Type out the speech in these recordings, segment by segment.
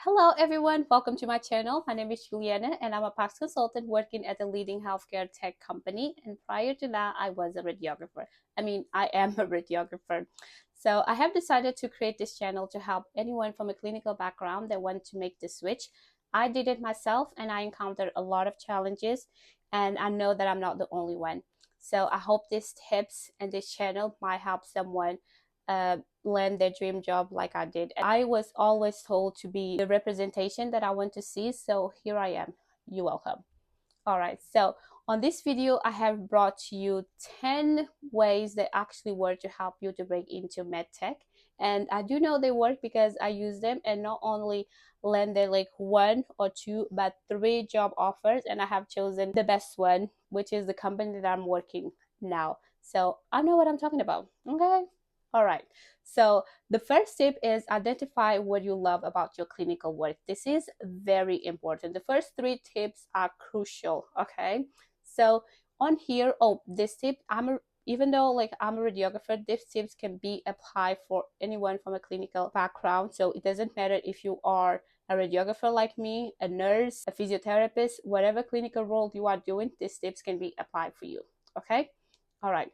Hello everyone, welcome to my channel. My name is Juliana and I'm a PACS consultant working at a leading healthcare tech company. And prior to that, I was a radiographer. I am a radiographer. So I have decided to create this channel to help anyone from a clinical background that want to make the switch. I did it myself and I encountered a lot of challenges, and I know that I'm not the only one. So I hope these tips and this channel might help someone land their dream job like I did. I was always told to be the representation that I want to see, so here I am. You're welcome. All right, so on this video, I have brought to you 10 ways that actually work to help you to break into medtech. And I do know they work because I use them and not only landed like one or two, but three job offers. And I have chosen the best one, which is the company that I'm working now. So I know what I'm talking about, okay? All right, so the first tip is identify what you love about your clinical work. This is very important. The first three tips are crucial, okay? So on here, this tip, even though like I'm a radiographer, these tips can be applied for anyone from a clinical background. So it doesn't matter if you are a radiographer like me, a nurse, a physiotherapist, whatever clinical role you are doing, these tips can be applied for you, okay? All right.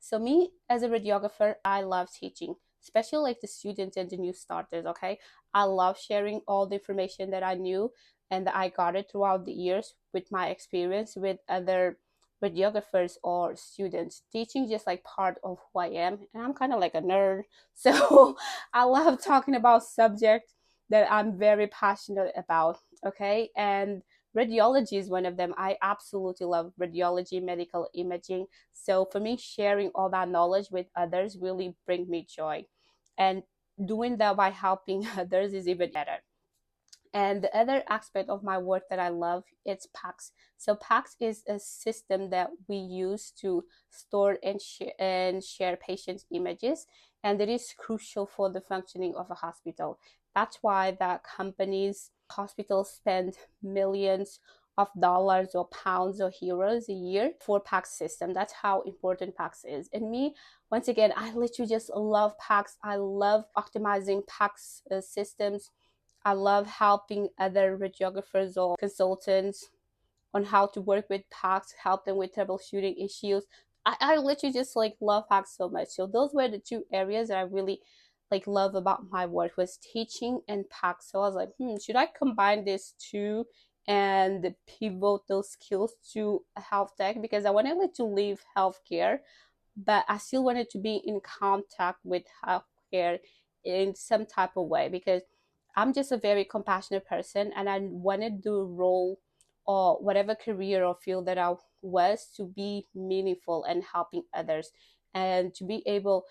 So me as a radiographer, I love teaching, especially like the students and the new starters, okay? I love sharing all the information that I knew and that I got it throughout the years with my experience with other radiographers or students. Teaching just like part of who I am, and I'm kind of like a nerd. So I love talking about subjects that I'm very passionate about, okay? And radiology is one of them. I absolutely love radiology, medical imaging. So for me, sharing all that knowledge with others really bring me joy. And doing that by helping others is even better. And the other aspect of my work that I love, it's PACS. So PACS is a system that we use to store and share patients' images, and it is crucial for the functioning of a hospital. That's why the companies, hospitals spend millions of dollars or pounds or euros a year for PACS system. That's how important PACS is. And me, once again, I literally just love PACS. I love optimizing PACS systems. I love helping other radiographers or consultants on how to work with PACS, help them with troubleshooting issues. I literally just like love PACS so much. So those were the two areas that I really like love about my work, was teaching and PACS. So I was like, should I combine these two and pivot those skills to health tech? Because I wanted like to leave healthcare, but I still wanted to be in contact with healthcare in some type of way, because I'm just a very compassionate person and I wanted the role or whatever career or field that I was to be meaningful and helping others, and to be able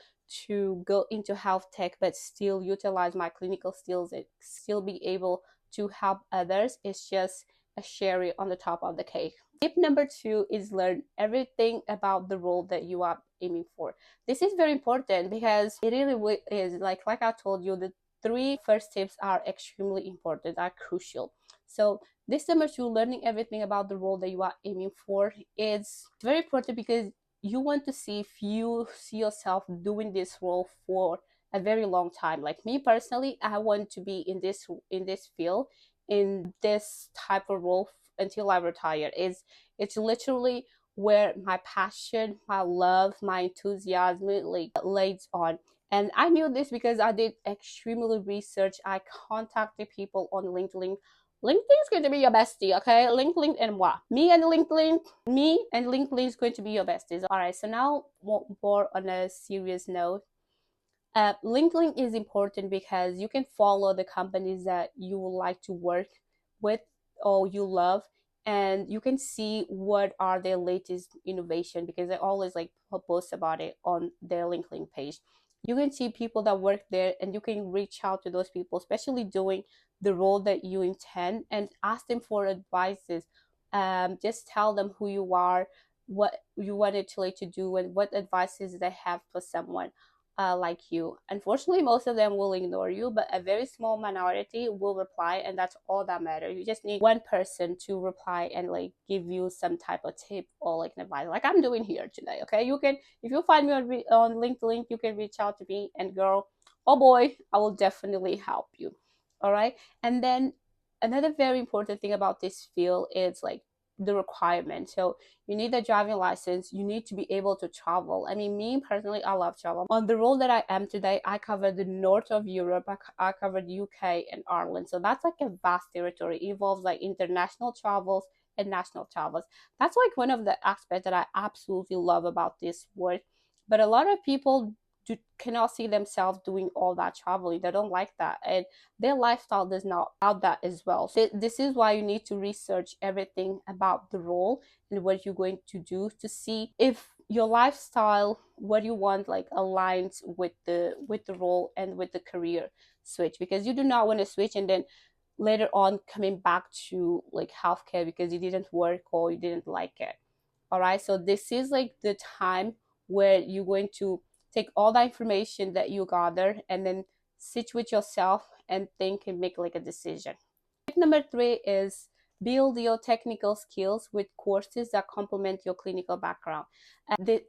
to go into health tech but still utilize my clinical skills and still be able to help others is just a cherry on the top of the cake. Tip number 2 is learn everything about the role that you are aiming for. This is very important because it really is like I told you, the three first tips are extremely important, are crucial. So this number 2, learning everything about the role that you are aiming for, is very important because you want to see if you see yourself doing this role for a very long time. Like me personally, I want to be in this field, in this type of role until I retire. It's literally where my passion, my love, my enthusiasm like lays on. And I knew this because I did extremely research. I contacted people on LinkedIn. LinkedIn is going to be your bestie, okay? LinkedIn and what? Me and LinkedIn is going to be your besties. All right, so now more on a serious note. LinkedIn is important because you can follow the companies that you would like to work with or you love, and you can see what are their latest innovation, because they always like post about it on their LinkedIn page. You can see people that work there and you can reach out to those people, especially doing the role that you intend, and ask them for advices. Just tell them who you are, what you wanted to like to do, and what advices they have for someone like you. Unfortunately, most of them will ignore you, but a very small minority will reply, and that's all that matters. You just need one person to reply and like give you some type of tip or like an advice, like I'm doing here today. Okay, you can, if you find me on LinkedIn, you can reach out to me, and girl, oh boy, I will definitely help you. All right. And then another very important thing about this field is like the requirement. So you need a driving license, you need to be able to travel. I mean, me personally, I love travel. On the role that I am today, I cover the north of Europe, I covered UK and Ireland. So that's like a vast territory. It involves like international travels and national travels. That's like one of the aspects that I absolutely love about this work. But a lot of people cannot see themselves doing all that traveling. They don't like that, and their lifestyle does not allow that as well. So this is why you need to research everything about the role and what you're going to do to see if your lifestyle, what you want, like aligns with the role and with the career switch, because you do not want to switch and then later on coming back to like healthcare because you didn't work or you didn't like it. All right, so this is like the time where you're going to take all the information that you gather and then sit with yourself and think and make like a decision. Tip number 3 is build your technical skills with courses that complement your clinical background.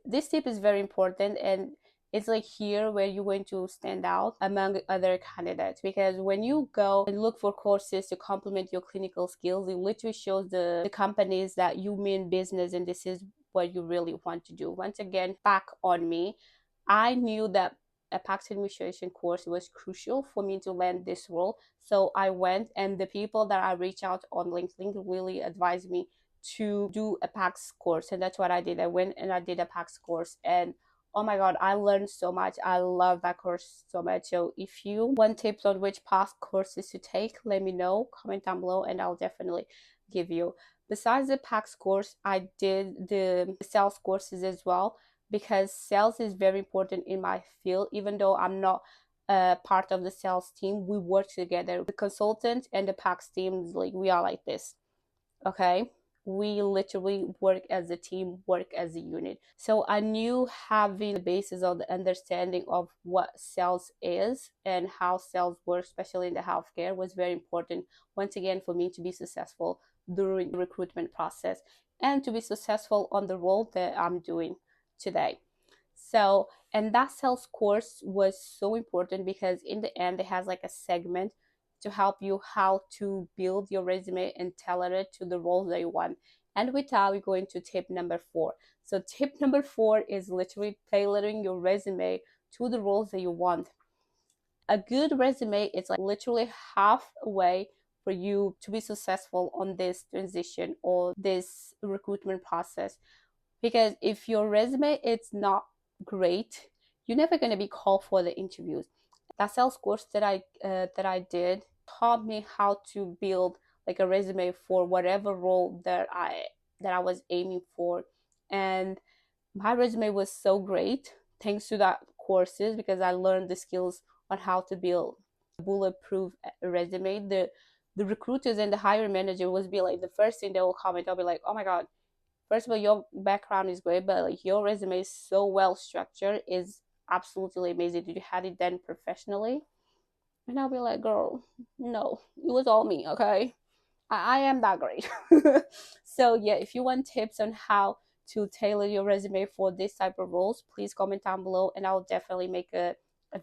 This tip is very important, and it's like here where you're going to stand out among other candidates, because when you go and look for courses to complement your clinical skills, it literally shows the companies that you mean business and this is what you really want to do. Once again, back on me, I knew that a PACS administration course was crucial for me to land this role. So I went, and the people that I reached out on LinkedIn really advised me to do a PACS course. And that's what I did. I went and I did a PACS course, and oh my god, I learned so much. I love that course so much. So if you want tips on which PACS courses to take, let me know, comment down below, and I'll definitely give you. Besides the PACS course, I did the sales courses as well, because sales is very important in my field. Even though I'm not part of the sales team, we work together. The consultant and the PACS teams, like we are like this, okay? We literally work as a team, work as a unit. So I knew having the basis of the understanding of what sales is and how sales works, especially in the healthcare, was very important, once again, for me to be successful during the recruitment process and to be successful on the role that I'm doing today. So, and that sales course was so important because in the end, it has like a segment to help you how to build your resume and tailor it to the roles that you want. And with that, we go into tip number 4. So tip number 4 is literally tailoring your resume to the roles that you want. A good resume is like literally halfway for you to be successful on this transition or this recruitment process. Because if your resume is not great, you're never going to be called for the interviews. That sales course that I did taught me how to build like a resume for whatever role that I was aiming for, and my resume was so great thanks to that courses, because I learned the skills on how to build a bulletproof resume. The recruiters and the hiring manager was be like, the first thing they will comment, I'll be like, oh my god, first of all, your background is great, but like your resume is so well structured, is absolutely amazing. Did you have it done professionally? And I'll be like, girl, no, it was all me, okay? I am that great. So yeah, if you want tips on how to tailor your resume for this type of roles, please comment down below and I'll definitely make a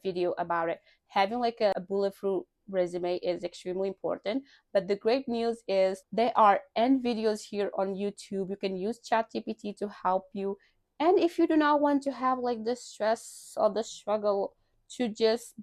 video about it. Having like a bulletproof resume is extremely important, but the great news is there are end videos here on YouTube. You can use ChatGPT to help you, and if you do not want to have like the stress or the struggle to just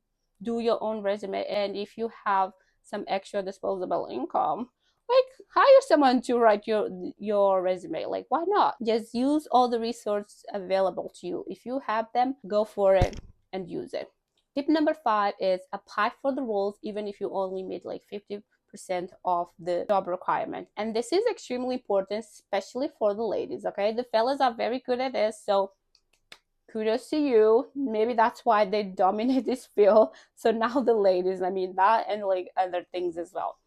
do your own resume, and if you have some extra disposable income, like hire someone to write your resume. Like, why not just use all the resources available to you? If you have them, go for it and use it. Tip number 5 is apply for the roles even if you only meet like 50% of the job requirement. And this is extremely important, especially for the ladies, okay? The fellas are very good at this, so kudos to you. Maybe that's why they dominate this field. So now the ladies, I mean that and like other things as well.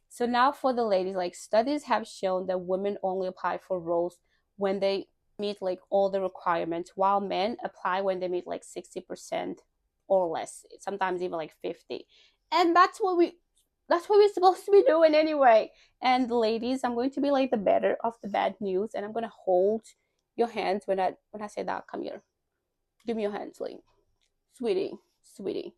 So now for the ladies, like studies have shown that women only apply for roles when they meet like all the requirements, while men apply when they meet like 60% or less, sometimes even like 50. And that's what we're supposed to be doing anyway. And ladies, I'm going to be like the better of the bad news, and I'm gonna hold your hands when I say that. Come here. Give me your hands, like, sweetie, sweetie.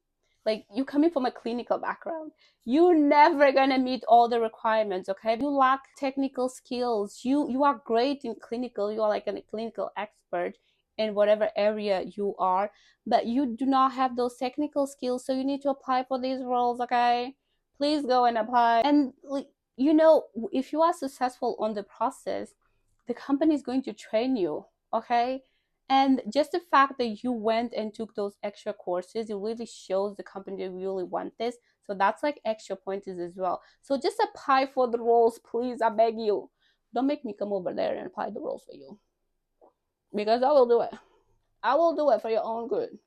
Like, you coming from a clinical background, you're never gonna meet all the requirements. Okay, you lack technical skills. You are great in clinical, you are like a clinical expert in whatever area you are, but you do not have those technical skills, so you need to apply for these roles. Okay, please go and apply. And like, if you are successful on the process, the company is going to train you. Okay, and just the fact that you went and took those extra courses, it really shows the company they really want this. So that's like extra points as well. So just apply for the roles, please. I beg you. Don't make me come over there and apply the roles for you, because I will do it. I will do it for your own good.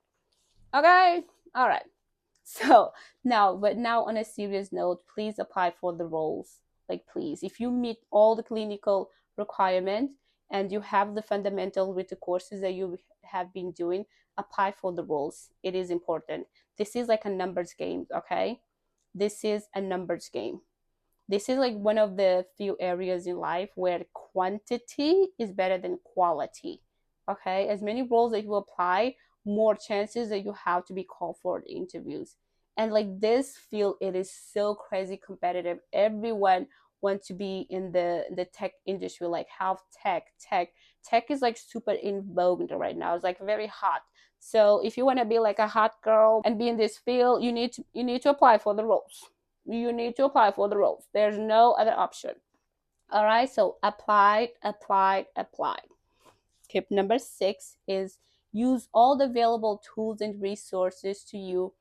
Okay? All right. So now on a serious note, please apply for the roles. Like, please, if you meet all the clinical requirements and you have the fundamental with the courses that you have been doing, apply for the roles. It is important. This is like a numbers game. Okay, this is a numbers game. This is like one of the few areas in life where quantity is better than quality. Okay, as many roles that you apply, more chances that you have to be called for the interviews. And like this field, it is so crazy competitive. Everyone wants to be in the tech industry, like health tech is like super in vogue right now. It's like very hot. So if you want to be like a hot girl and be in this field, you need to apply for the roles. You need to apply for the roles. There's no other option. All right, so apply. Tip number 6 is use all the available tools and resources to you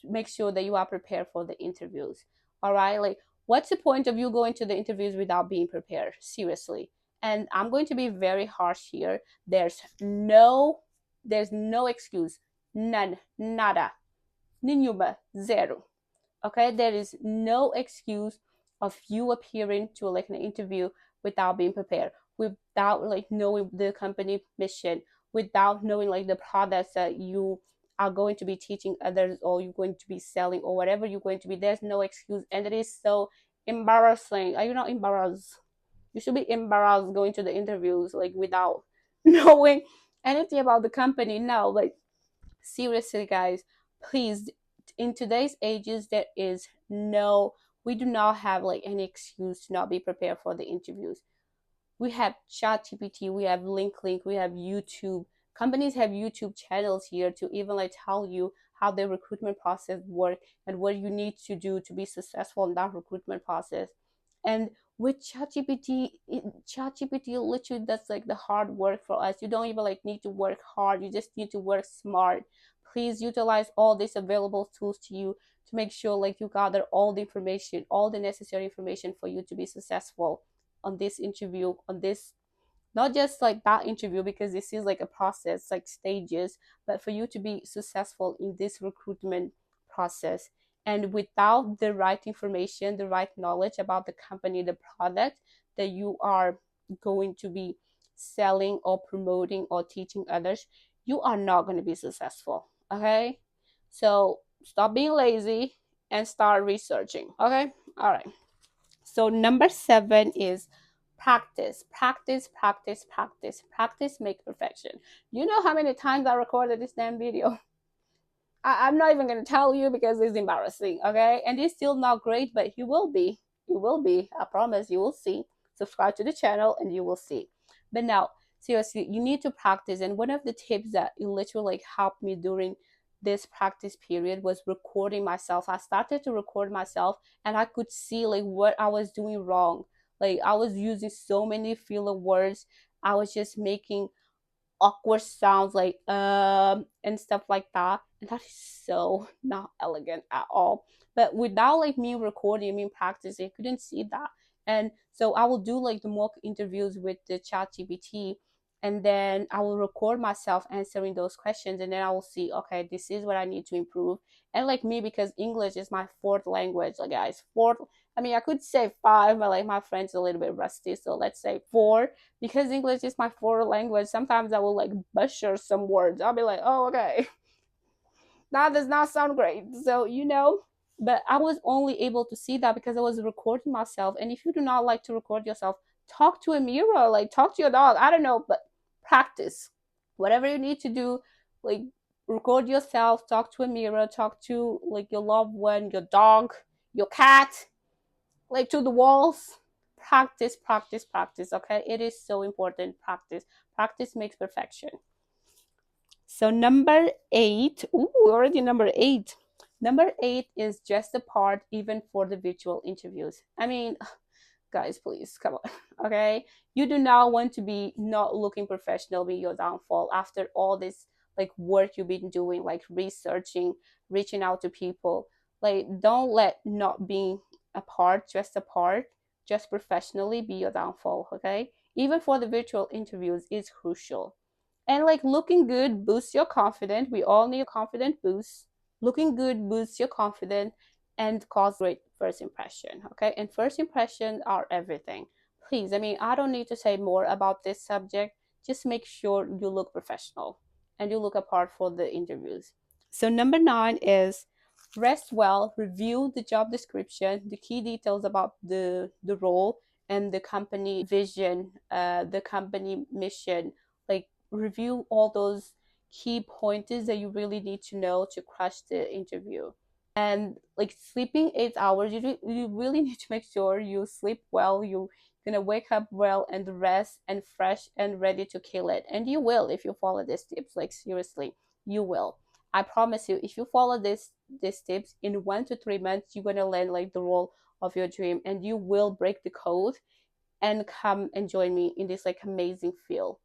to make sure that you are prepared for the interviews. All right, like, what's the point of you going to the interviews without being prepared? Seriously. And I'm going to be very harsh here. There's no excuse. None. Nada. Nenhuma. Zero. Okay, there is no excuse of you appearing to like an interview without being prepared, without like knowing the company mission, without knowing like the products that you are going to be teaching others, or you're going to be selling, or whatever you're going to be. There's no excuse, and it is so embarrassing. Are you not embarrassed? You should be embarrassed going to the interviews like without knowing anything about the company. No, like, seriously, guys, please, in today's ages, we do not have like any excuse to not be prepared for the interviews. We have ChatGPT, we have link, we have YouTube. Companies have YouTube channels here to even like tell you how the recruitment process work and what you need to do to be successful in that recruitment process. And with ChatGPT literally does like the hard work for us. You don't even like need to work hard. You just need to work smart. Please utilize all these available tools to you to make sure like you gather all the information, all the necessary information for you to be successful on this interview, on this, not just like that interview, because this is like a process, like stages, but for you to be successful in this recruitment process. And without the right information, the right knowledge about the company, the product that you are going to be selling or promoting or teaching others, you are not going to be successful. Okay, so stop being lazy and start researching. Okay, all right. So number 7 is practice. Practice make perfection. You know how many times I recorded this damn video? I'm not even going to tell you because it's embarrassing. Okay, and it's still not great, but you will be. You will be. I promise. You will see. Subscribe to the channel and you will see. But now, seriously, you need to practice. And one of the tips that literally like helped me during this practice period was recording myself. I started to record myself and I could see like what I was doing wrong. Like, I was using so many filler words. I was just making awkward sounds like and stuff like that, and that is so not elegant at all. But without like me recording, me practicing, I couldn't see that. And so I will do like the mock interviews with the chat gpt, and then I will record myself answering those questions, and then I will see, okay, this is what I need to improve. And like me, because English is my fourth language, like, guys, fourth. I mean, I could say 5, but like my French is a little bit rusty, so let's say 4, because English is my foreign language. Sometimes I will like butcher some words. I'll be like, oh, okay, that does not sound great. So, but I was only able to see that because I was recording myself. And if you do not like to record yourself, talk to a mirror, like talk to your dog. I don't know, but practice whatever you need to do. Like, record yourself, talk to a mirror, talk to like your loved one, your dog, your cat, like to the walls. Practice, practice, practice. Okay, it is so important. Practice, practice makes perfection. So number 8, ooh, already number 8. Number 8 is just a part even for the virtual interviews. I mean, guys, please come on. Okay, you do not want to be not looking professional be your downfall after all this like work you've been doing, like researching, reaching out to people. Like, don't let not being a part, just a part, just professionally be your downfall. Okay, even for the virtual interviews is crucial. And like looking good boosts your confidence. We all need a confident boost. Looking good boosts your confidence and cause great first impression. Okay, and first impressions are everything. Please, I mean, I don't need to say more about this subject. Just make sure you look professional and you look apart for the interviews. So number 9 is rest well, review the job description, the key details about the role and the company vision, the company mission. Like, review all those key pointers that you really need to know to crush the interview. And like sleeping 8 hours, you really need to make sure you sleep well, you're gonna wake up well and rest and fresh and ready to kill it. And you will if you follow these tips. Like, seriously, you will. I promise you, if you follow these tips, in 1 to 3 months you're gonna land like the role of your dream, and you will break the code and come and join me in this like amazing field.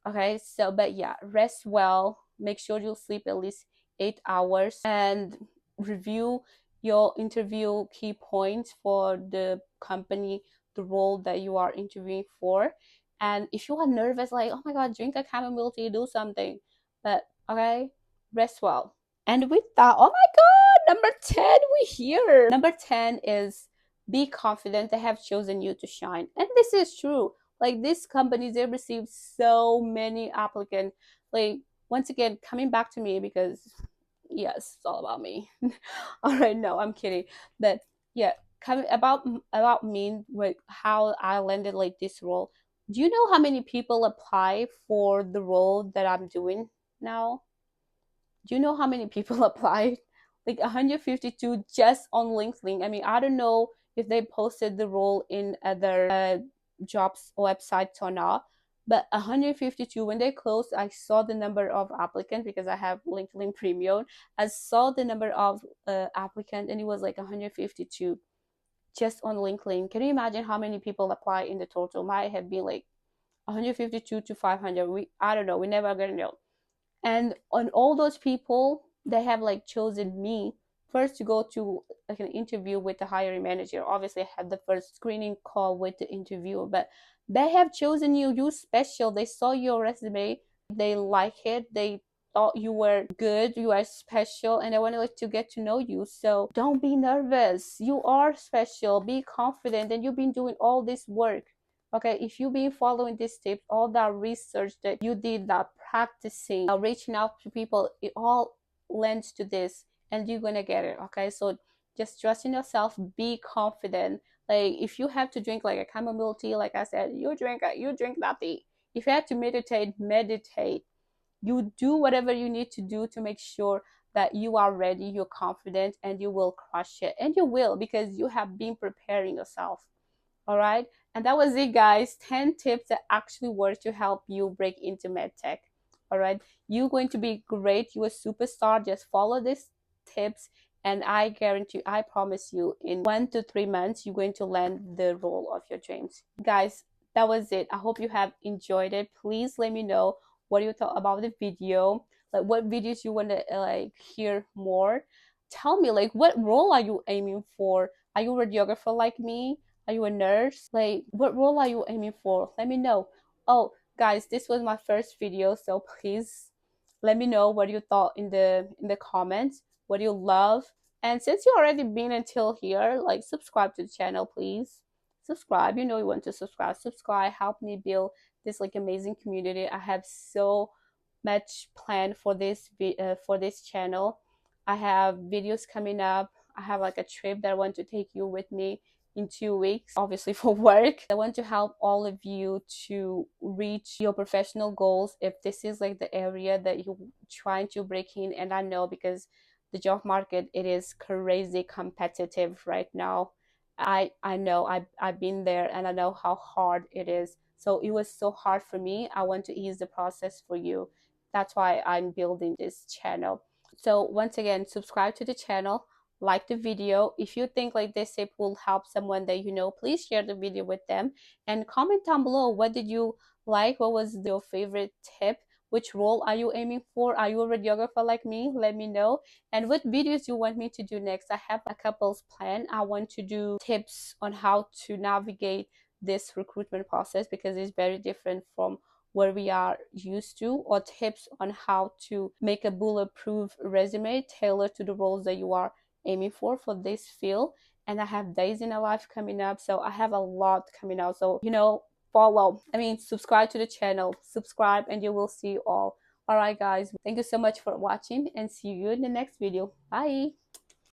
Okay, so but yeah, rest well, make sure you sleep at least 8 hours, and review your interview key points for the company, the role that you are interviewing for. And if you are nervous, like, oh my god, drink a chamomile tea, do something. But okay, rest well. And with that, oh my god, number 10, we here. Number 10 is be confident they have chosen you to shine. And this is true. Like, these companies, they receive so many applicants. Like, once again, coming back to me, because yes, it's all about me. All right, no, I'm kidding. But yeah, coming about me, with how I landed like this role. Do you know how many people apply for the role that I'm doing now? Do you know how many people applied? Like 152 just on LinkedIn. I mean, I don't know if they posted the role in other jobs websites or not, but 152 when they closed, I saw the number of applicants because I have LinkedIn Premium. I saw the number of applicants, and it was like 152 just on LinkedIn. Can you imagine how many people apply in the total? Might have been like 152 to 500. I don't know. We never gonna know. And on all those people, they have like chosen me first to go to like an interview with the hiring manager. Obviously I had the first screening call with the interviewer, but they have chosen you. You special. They saw your resume, they like it, they thought you were good, you are special, and they wanted like to get to know you. So don't be nervous, you are special, be confident, and you've been doing all this work. Okay, if you've been following these tips, all that research that you did, that practicing, reaching out to people, it all lends to this, and you're gonna get it. Okay, so just trust in yourself, be confident. Like, if you have to drink like a chamomile tea, like I said, you drink that tea. If you have to meditate, meditate. You do whatever you need to do to make sure that you are ready, you're confident, and you will crush it. And you will, because you have been preparing yourself. All right. And that was it, guys. 10 tips that actually work to help you break into medtech. All right. You're going to be great. You're a superstar. Just follow these tips. And I guarantee, I promise you, in 1 to 3 months, you're going to land the role of your dreams. Guys, that was it. I hope you have enjoyed it. Please let me know what you thought about the video. Like, what videos you want to like hear more. Tell me, like, what role are you aiming for? Are you a radiographer like me? Are you a nurse? Like, what role are you aiming for? Let me know. Oh, guys, this was my first video, so please let me know what you thought in the comments, what you love. And since you already been until here, like, subscribe to the channel, please. Subscribe. You know you want to subscribe. Subscribe. Help me build this like amazing community. I have so much planned for this channel. I have videos coming up. I have like a trip that I want to take you with me in 2 weeks, obviously for work. I want to help all of you to reach your professional goals if this is like the area that you're trying to break in. And I know, because the job market, it is crazy competitive right now. I know, I've been there, and I know how hard it is. So it was so hard for me. I want to ease the process for you. That's why I'm building this channel. So once again, subscribe to the channel, like the video. If you think like this tip will help someone that you know, please share the video with them, and comment down below, what did you like? What was your favorite tip? Which role are you aiming for? Are you a radiographer like me? Let me know. And what videos you want me to do next? I have a couple's plan. I want to do tips on how to navigate this recruitment process, because it's very different from where we are used to, or tips on how to make a bulletproof resume tailored to the roles that you are aiming for this field. And I have days in a life coming up, so I have a lot coming out. So, you know, subscribe to the channel, subscribe, and you will see all. All right, guys, thank you so much for watching, and see you in the next video. Bye.